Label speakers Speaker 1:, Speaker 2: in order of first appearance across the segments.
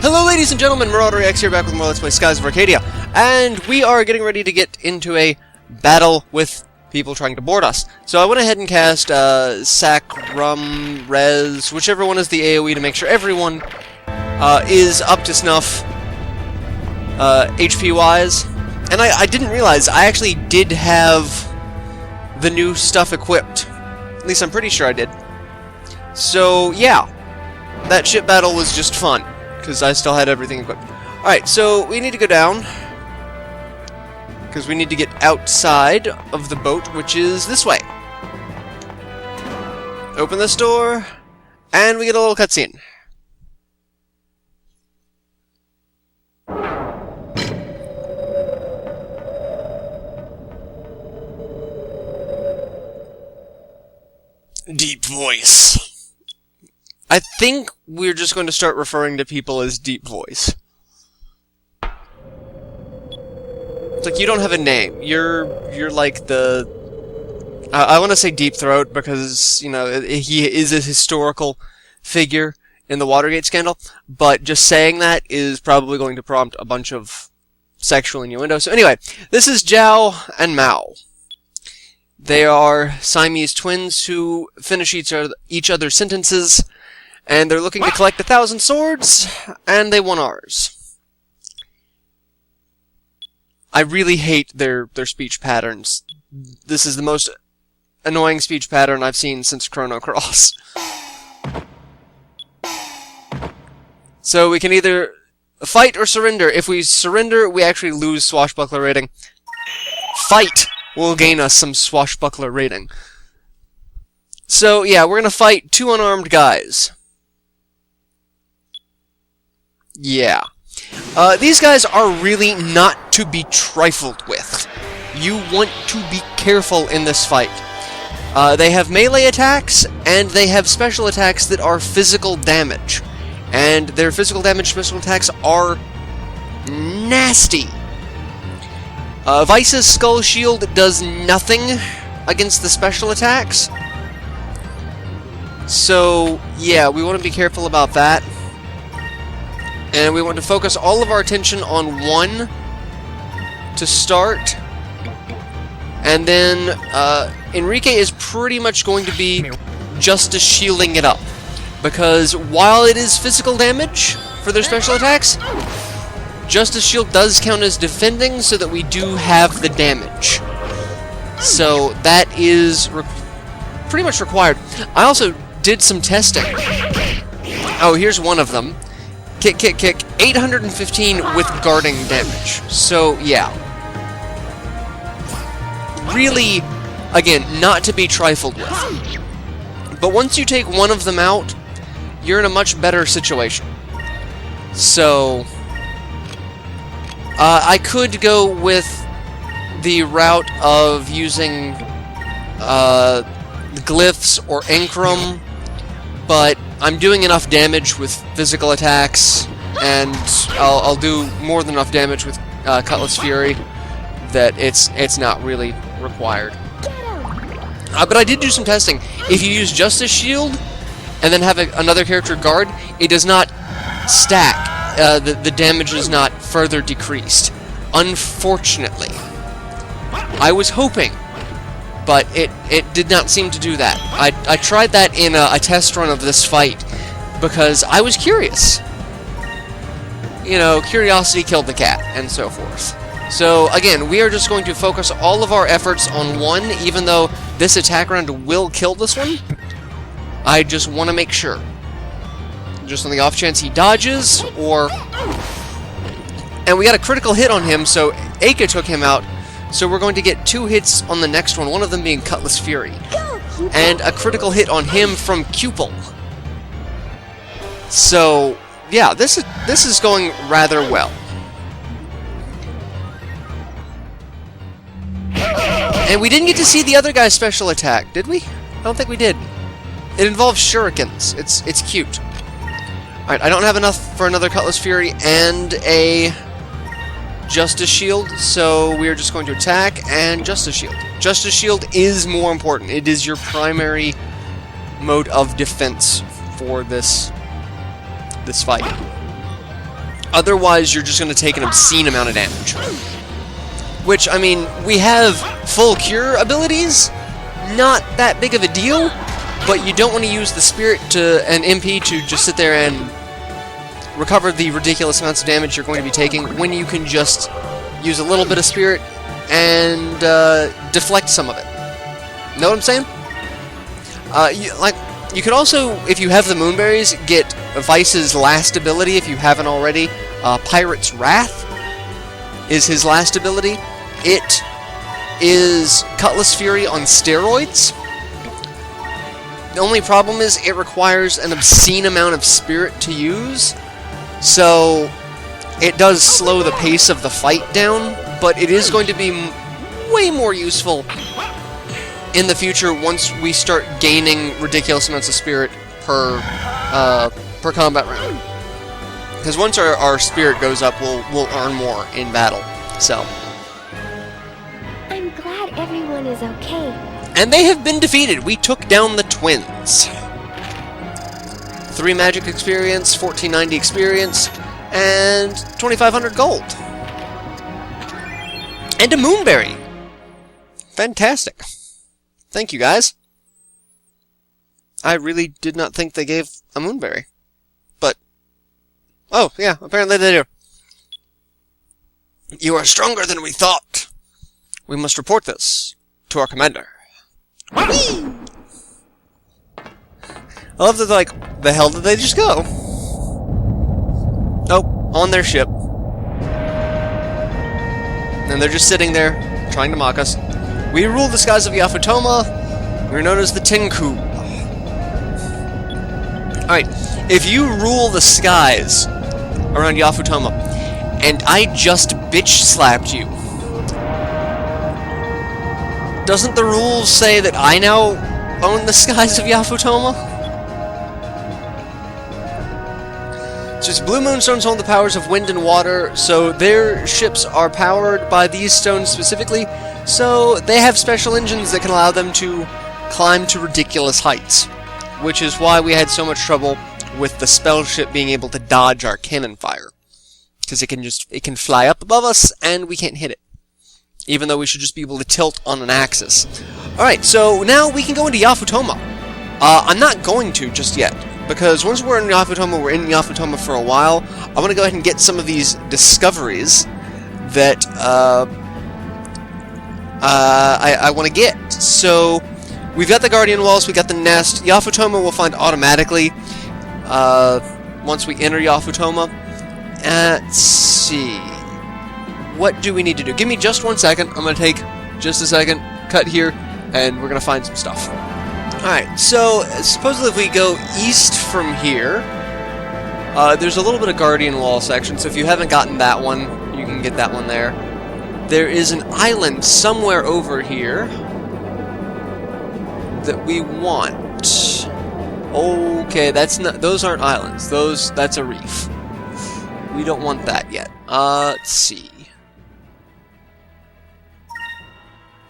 Speaker 1: Hello ladies and gentlemen, MarauderEX here back with more Let's Play Skies of Arcadia. And we are getting ready to get into a battle with people trying to board us. So I went ahead and cast Sac, Rum, Res, whichever one is the AoE to make sure everyone is up to snuff HP-wise. And I didn't realize I actually did have the new stuff equipped. At least I'm pretty sure I did. So yeah, that ship battle was just fun, because I still had everything equipped. Alright, so we need to go down, because we need to get outside of the boat, which is this way. Open this door, and we get a little cutscene. Deep voice. I think we're just going to start referring to people as Deep Voice. It's like, you don't have a name. You're like the... I want to say Deep Throat because, you know, he is a historical figure in the Watergate scandal, but just saying that is probably going to prompt a bunch of sexual innuendo. So anyway, this is Zhao and Mao. They are Siamese twins who finish each other's sentences, and they're looking to collect 1,000 swords, and they want ours. I really hate their speech patterns. This is the most annoying speech pattern I've seen since Chrono Cross. So we can either fight or surrender. If we surrender, we actually lose swashbuckler rating. Fight will gain us some swashbuckler rating. So yeah, we're gonna fight two unarmed guys. Yeah. These guys are really not to be trifled with. You want to be careful in this fight. They have melee attacks, and they have special attacks that are physical damage. And their physical damage special attacks are nasty. Vice's Skull Shield does nothing against the special attacks. So, yeah, we want to be careful about that. And we want to focus all of our attention on one to start. And then, Enrique is pretty much going to be just shielding it up. Because while it is physical damage for their special attacks, Justice Shield does count as defending, so that we do have the damage. So that is pretty much required. I also did some testing. Oh, here's one of them. Kick, kick, kick. 815 with guarding damage. So, yeah. Really, again, not to be trifled with. But once you take one of them out, you're in a much better situation. So... I could go with the route of using glyphs or Enkrum, but I'm doing enough damage with physical attacks, and I'll do more than enough damage with Cutlass Fury that it's not really required. But I did do some testing. If you use Justice Shield and then have another character guard, it does not stack. The damage is not further decreased. Unfortunately. I was hoping, but it did not seem to do that. I tried that in a test run of this fight, because I was curious. You know, curiosity killed the cat, and so forth. So, again, we are just going to focus all of our efforts on one, even though this attack round will kill this one. I just want to make sure. Just on the off chance he dodges, or... And we got a critical hit on him, so Eika took him out, so we're going to get 2 hits on the next one of them being Cutlass Fury. And a critical hit on him from Cupel. So, yeah, this is going rather well. And we didn't get to see the other guy's special attack, did we? I don't think we did. It involves shurikens. It's cute. Alright, I don't have enough for another Cutlass Fury and a Justice Shield, so we're just going to attack and Justice Shield. Justice Shield is more important. It is your primary mode of defense for this fight. Otherwise, you're just going to take an obscene amount of damage. Which, I mean, we have full cure abilities, not that big of a deal, but you don't want to use the spirit and MP to just sit there and recover the ridiculous amounts of damage you're going to be taking when you can just use a little bit of spirit and deflect some of it. Know what I'm saying? You could also, if you have the Moonberries, get Vice's last ability if you haven't already. Pirate's Wrath is his last ability. It is Cutlass Fury on steroids. The only problem is it requires an obscene amount of spirit to use, so it does slow the pace of the fight down, but it is going to be way more useful in the future once we start gaining ridiculous amounts of spirit per combat round. Because once our spirit goes up, we'll earn more in battle. So.
Speaker 2: I'm glad everyone is okay.
Speaker 1: And they have been defeated. We took down the twins. 3 magic experience, 1490 experience, and 2500 gold. And a Moonberry. Fantastic. Thank you, guys. I really did not think they gave a Moonberry. But, oh, yeah, apparently they do. You are stronger than we thought. We must report this to our commander. Whee! I love that, like, the hell did they just go? Oh, on their ship. And they're just sitting there, trying to mock us. We rule the skies of Yafutoma. We're known as the Tenku. Alright, if you rule the skies around Yafutoma, and I just bitch slapped you, doesn't the rules say that I now own the skies of Yafutoma? Just Blue Moonstones hold the powers of wind and water, so their ships are powered by these stones specifically, so they have special engines that can allow them to climb to ridiculous heights, which is why we had so much trouble with the spell ship being able to dodge our cannon fire, because it can fly up above us and we can't hit it, even though we should just be able to tilt on an axis. Alright, so now we can go into Yafutoma. I'm not going to just yet, because once we're in Yafutoma for a while. I want to go ahead and get some of these discoveries that I want to get. So we've got the Guardian Walls, we got the Nest. Yafutoma we'll find automatically once we enter Yafutoma. Let's see. What do we need to do? Give me just 1 second. I'm going to take just a second, cut here, and we're going to find some stuff. Alright, so supposedly if we go east from here, there's a little bit of Guardian Wall section, so if you haven't gotten that one, you can get that one there. There is an island somewhere over here that we want. Okay, that's not, those aren't islands. That's a reef. We don't want that yet. Let's see.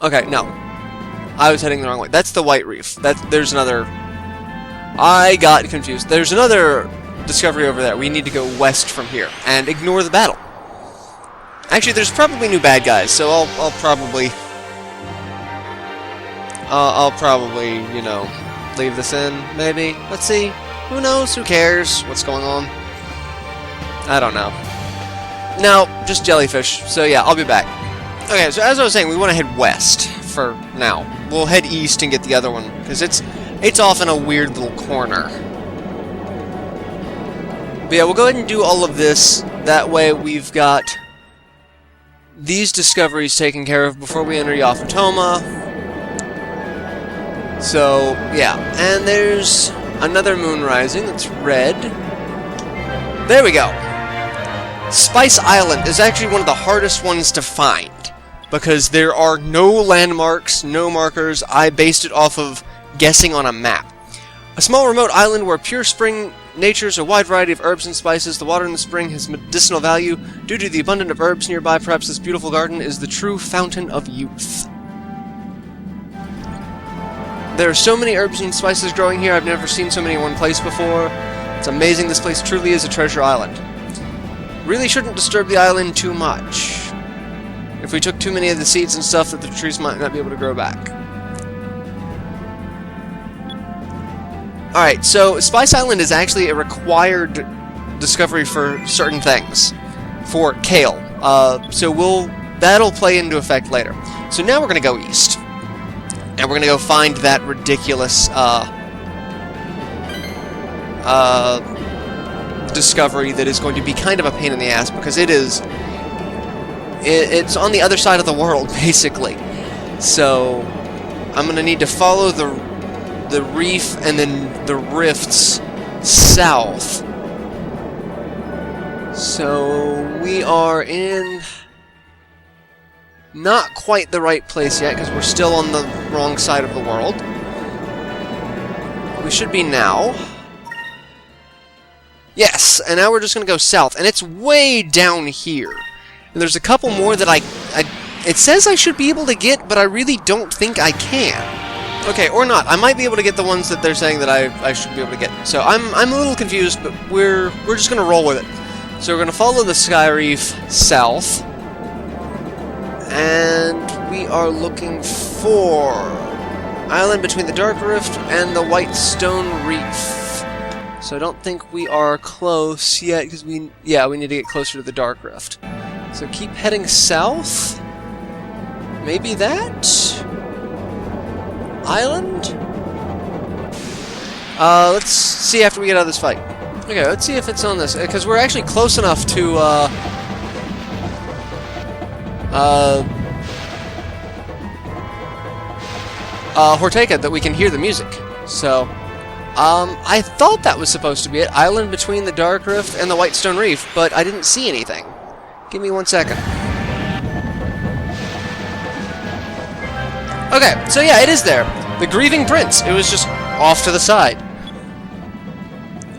Speaker 1: Okay, no. I was heading the wrong way. That's the White Reef. There's another... I got confused. There's another discovery over there. We need to go west from here and ignore the battle. Actually, there's probably new bad guys, so I'll probably, you know, leave this in, maybe. Let's see. Who knows? Who cares? What's going on? I don't know. No, just jellyfish. So yeah, I'll be back. Okay, so as I was saying, we want to head west for now. We'll head east and get the other one, because it's off in a weird little corner. But yeah, we'll go ahead and do all of this. That way we've got these discoveries taken care of before we enter Yafutoma. So, yeah. And there's another moon rising that's red. There we go. Spice Island is actually one of the hardest ones to find, because there are no landmarks, no markers. I based it off of guessing on a map. A small remote island where pure spring natures a wide variety of herbs and spices. The water in the spring has medicinal value. Due to the abundance of herbs nearby, perhaps this beautiful garden is the true fountain of youth. There are so many herbs and spices growing here. I've never seen so many in one place before. It's amazing. This place truly is a treasure island. really shouldn't disturb the island too much. If we took too many of the seeds and stuff, that the trees might not be able to grow back. Alright, so Spice Island is actually a required discovery for certain things. For Kale. So that'll play into effect later. So now we're going to go east. And we're going to go find that ridiculous discovery that is going to be kind of a pain in the ass, because it's on the other side of the world, basically. So I'm going to need to follow the reef and then the rifts south. So we are in not quite the right place yet, because we're still on the wrong side of the world. We should be now. Yes, and now we're just going to go south, and it's way down here. And there's a couple more that it says I should be able to get, but I really don't think I can. Okay, or not. I might be able to get the ones that they're saying that I should be able to get. So I'm a little confused, but we're just going to roll with it. So we're going to follow the Sky Reef south. And we are looking for island between the Dark Rift and the White Stone Reef. So I don't think we are close yet, because we need to get closer to the Dark Rift. So keep heading south. Maybe that island? Let's see after we get out of this fight. Okay, let's see if it's on this, because we're actually close enough to Horteka that we can hear the music. So I thought that was supposed to be it. Island between the Dark Rift and the White Stone Reef, but I didn't see anything. Give me 1 second. Okay, so yeah, it is there. The Grieving Prince. It was just off to the side.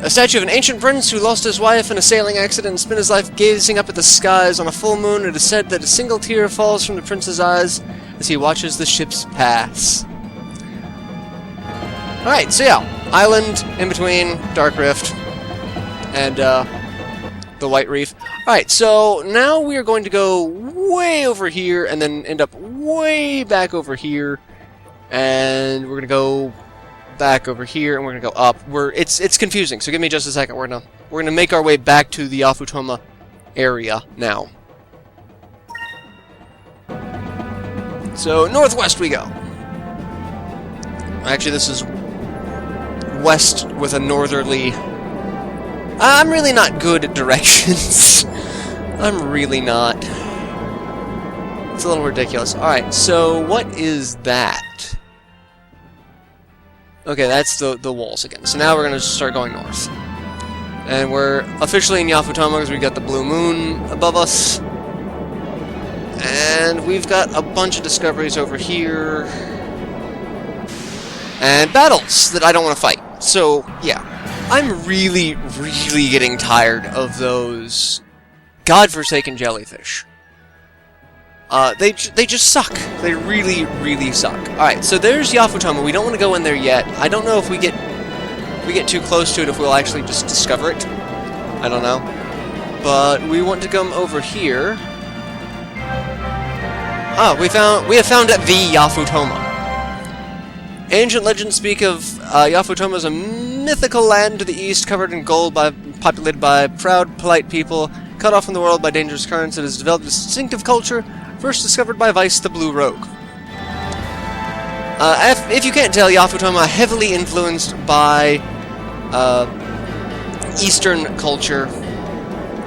Speaker 1: A statue of an ancient prince who lost his wife in a sailing accident and spent his life gazing up at the skies on a full moon. It is said that a single tear falls from the prince's eyes as he watches the ships pass. Alright, so yeah. Island in between Dark Rift and the White Reef. Alright, so now we are going to go way over here and then end up way back over here. And we're going to go back over here and we're going to go up. It's confusing, so give me just a second. We're going to make our way back to the Yafutoma area now. So northwest we go. Actually, this is west with a northerly. I'm really not good at directions. I'm really not. It's a little ridiculous. Alright, so what is that? Okay, that's the walls again. So now we're going to start going north. And we're officially in Yafutoma because we've got the blue moon above us. And we've got a bunch of discoveries over here. And battles that I don't want to fight. So, yeah. I'm really, really getting tired of those godforsaken jellyfish. They just suck. They really, really suck. Alright, so there's Yafutoma. We don't want to go in there yet. I don't know if we get too close to it, if we'll actually just discover it. I don't know. But we want to come over here. Ah, we have found the Yafutoma. Ancient legends speak of Yafutoma as a mythical land to the east, covered in gold, populated by proud, polite people, cut off from the world by dangerous currents. It has developed a distinctive culture, first discovered by Vice the Blue Rogue. If you can't tell, Yafutoma heavily influenced by Eastern culture.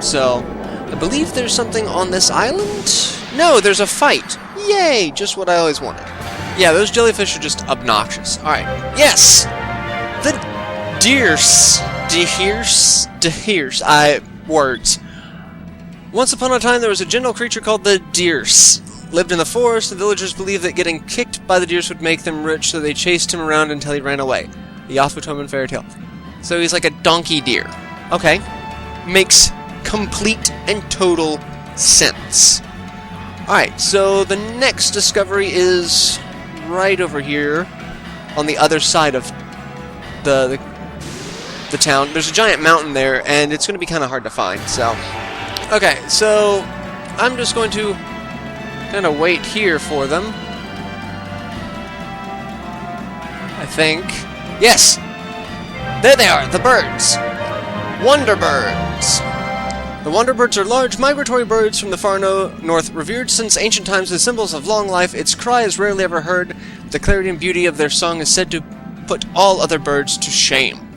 Speaker 1: So, I believe there's something on this island? No, there's a fight. Yay! Just what I always wanted. Yeah, those jellyfish are just obnoxious. Alright. Yes! The Deers. Words. Once upon a time, there was a gentle creature called the Deers. Lived in the forest. The villagers believed that getting kicked by the Deers would make them rich, so they chased him around until he ran away. The Yafutoman fairy tale. So he's like a donkey deer. Okay. Makes complete and total sense. Alright, so the next discovery is right over here on the other side of the town. There's a giant mountain there, and it's going to be kind of hard to find, so Okay, so I'm just going to kind of wait here for them. I think. Yes! There they are, the birds! Wonder birds! The wonder birds are large migratory birds from the far north, revered since ancient times as symbols of long life. Its cry is rarely ever heard. The clarity and beauty of their song is said to put all other birds to shame.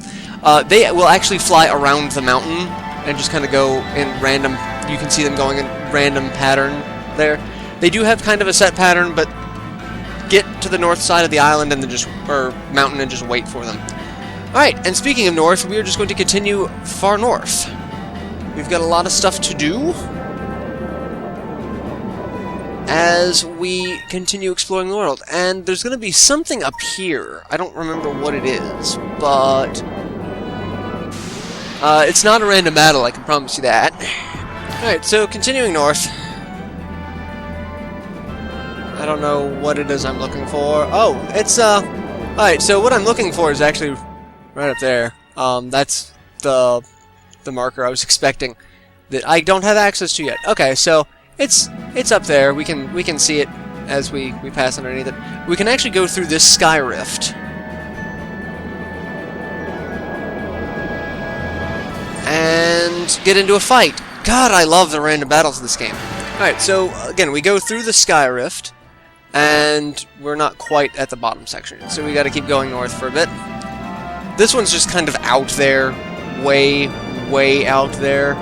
Speaker 1: They will actually fly around the mountain and just kind of go in random, you can see them going in random pattern there. They do have kind of a set pattern, but get to the north side of the island and then just, or mountain, and just wait for them. Alright, and speaking of north, we are just going to continue far north. We've got a lot of stuff to do as we continue exploring the world. And there's going to be something up here. I don't remember what it is, but it's not a random battle, I can promise you that. Alright, so continuing north. I don't know what it is I'm looking for. Oh, it's, alright, so what I'm looking for is actually right up there. That's the marker I was expecting that I don't have access to yet. Okay, so it's up there. We can see it as we pass underneath it. We can actually go through this sky rift. And get into a fight. God, I love the random battles of this game. Alright, so again, we go through the sky rift, and we're not quite at the bottom section, so we gotta keep going north for a bit. This one's just kind of out there, way out there.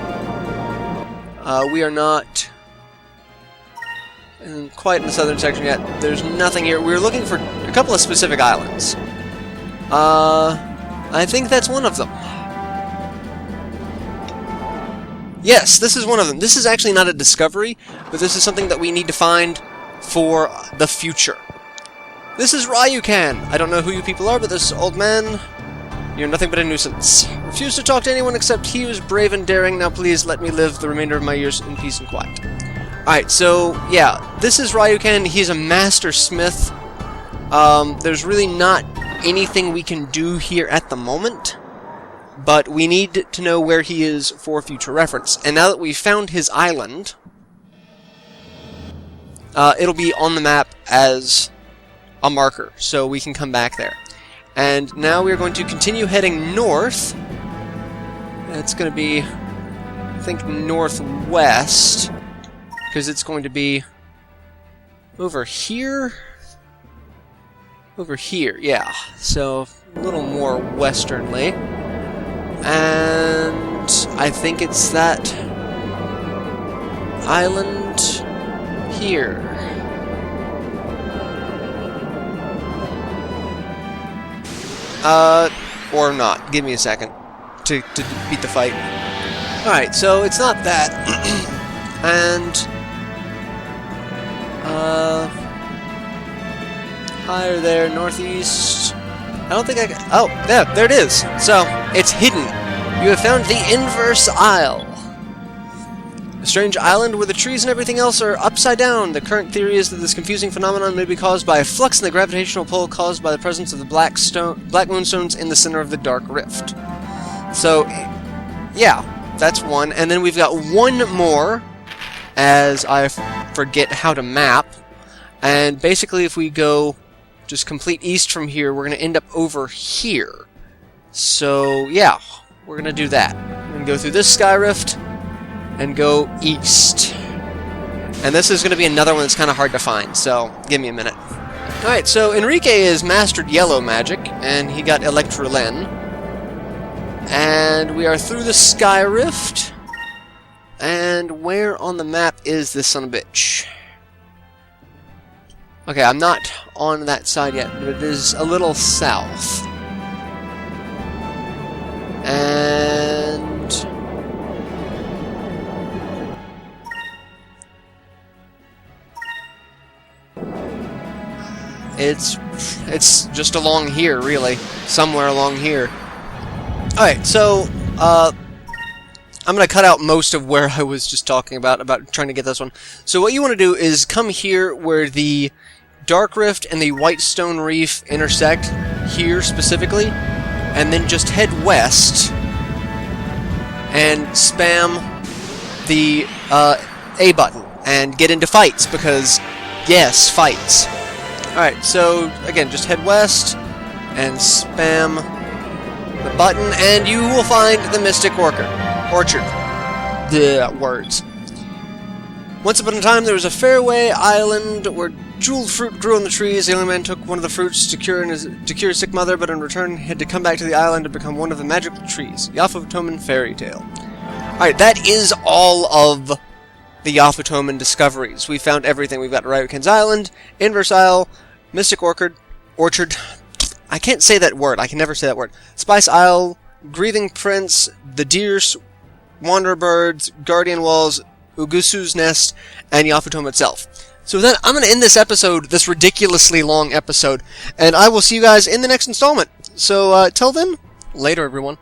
Speaker 1: We are not quite in the southern section yet. There's nothing here. We're looking for a couple of specific islands. I think that's one of them. Yes, this is one of them. This is actually not a discovery, but this is something that we need to find for the future. This is Ryukan. I don't know who you people are, but this old man, you're nothing but a nuisance. Refuse to talk to anyone except he who's brave and daring. Now please let me live the remainder of my years in peace and quiet. Alright, so, yeah, this is Ryukan. He's a master smith. There's really not anything we can do here at the moment, but we need to know where he is for future reference. And now that we've found his island, it'll be on the map as a marker, so we can come back there. And now we're going to continue heading north. It's going to be, I think, northwest, because it's going to be over here. Over here, yeah. So, a little more westernly. And I think it's that island here. Or not. Give me a second to beat the fight. Alright, so it's not that. And higher there, northeast. I don't think I can... Oh, yeah, there it is. So, it's hidden. You have found the Inverse Isle. A strange island where the trees and everything else are upside down. The current theory is that this confusing phenomenon may be caused by a flux in the gravitational pull caused by the presence of the black moonstones in the center of the dark rift. So, yeah, that's one. And then we've got one more, as I forget how to map. And basically, if we go just complete east from here, we're going to end up over here. So, yeah, we're going to do that. We're going to go through this sky rift and go east. And this is going to be another one that's kind of hard to find, so give me a minute. Alright, so Enrique has mastered yellow magic, and he got Electrolen. And we are through the sky rift. And where on the map is this son of a bitch? Okay, I'm not on that side yet, but it is a little south. And it's just along here, really. Somewhere along here. Alright, so, I'm going to cut out most of where I was just talking about trying to get this one. So what you want to do is come here where the Dark Rift and the Whitestone Reef intersect, here specifically, and then just head west and spam the A button and get into fights, because, yes, fights. Alright, so, again, just head west and spam the button, and you will find the Mystic Orchard. The words. Once upon a time, there was a fairway island where jeweled fruit grew on the trees. The alien man took one of the fruits to cure his sick mother, but in return, he had to come back to the island to become one of the magical trees. Yafutoman fairy tale. Alright, that is all of the Yafutoman discoveries. We found everything. We've got Ryuken's Island, Inverse Isle, Mystic Orchard, I can't say that word. I can never say that word. Spice Isle, Grieving Prince, the Deers, Wanderer Birds, Guardian Walls, Ugusu's Nest, and Yafutoma itself. So with that, I'm going to end this episode, this ridiculously long episode, and I will see you guys in the next installment. So, till then, later everyone.